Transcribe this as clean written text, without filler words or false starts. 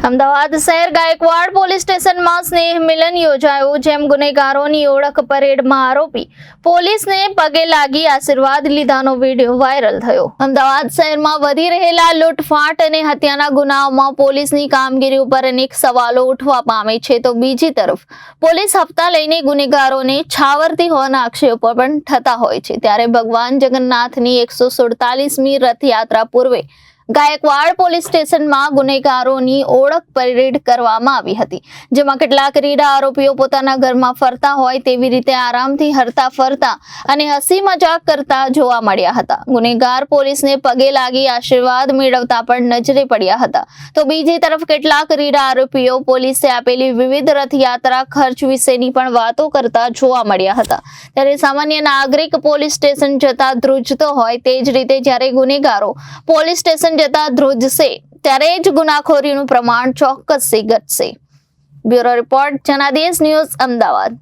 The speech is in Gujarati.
અમદાવાદ શહેર ગાયકવાડ પોલીસ સ્ટેશનમાં સ્નેહ મિલન યોજાયું, જેમ ગુનેગારોની ઓળખ પરેડમાં આરોપી પોલીસને પગે લાગી આશીર્વાદ લીધાનો વિડીયો વાયરલ થયો। અમદાવાદ શહેરમાં વધી રહેલા લૂંટફાટ અને હત્યાના ગુનાઓમાં પોલીસની કામગીરી ઉપર અનેક સવાલો ઉઠવા પામે છે, તો બીજી તરફ પોલીસ હપ્તા લઈને ગુનેગારોને છાવરતી હોવાના આક્ષેપો પણ થતા હોય છે। ત્યારે ભગવાન જગન્નાથની 147મી રથયાત્રા પૂર્વે ગાયકવાડ પોલીસ સ્ટેશનમાં ગુનેગારોની ઓળખ પરેડ કરવામાં આવી હતી, જેમાં કેટલાક રીડા આરોપીઓ પોતાના ઘરમાં ફરતા હોય તેવી રીતે આરામથી હરતા ફરતા અને હસી મજાક કરતા જોવા મળ્યા હતા। ગુનેગાર પોલીસને પગે લાગી આશીર્વાદ મેળવતા પણ નજરે પડ્યા હતા, તો બીજી તરફ કેટલાક રીડા આરોપીઓ પોલીસે આપેલી વિવિધ રથયાત્રા ખર્ચ વિશેની પણ વાતો કરતા જોવા મળ્યા હતા। ત્યારે સામાન્ય નાગરિક પોલીસ સ્ટેશન જતા ધ્રુજતો હોય તે જ રીતે જ્યારે ગુનેગારો પોલીસ સ્ટેશન જતા ધ્રુજશે ત્યારે જ ગુનાખોરીનું પ્રમાણ ચોક્કસથી ઘટશે। Bureau report, Janadesh news, Ahmedabad.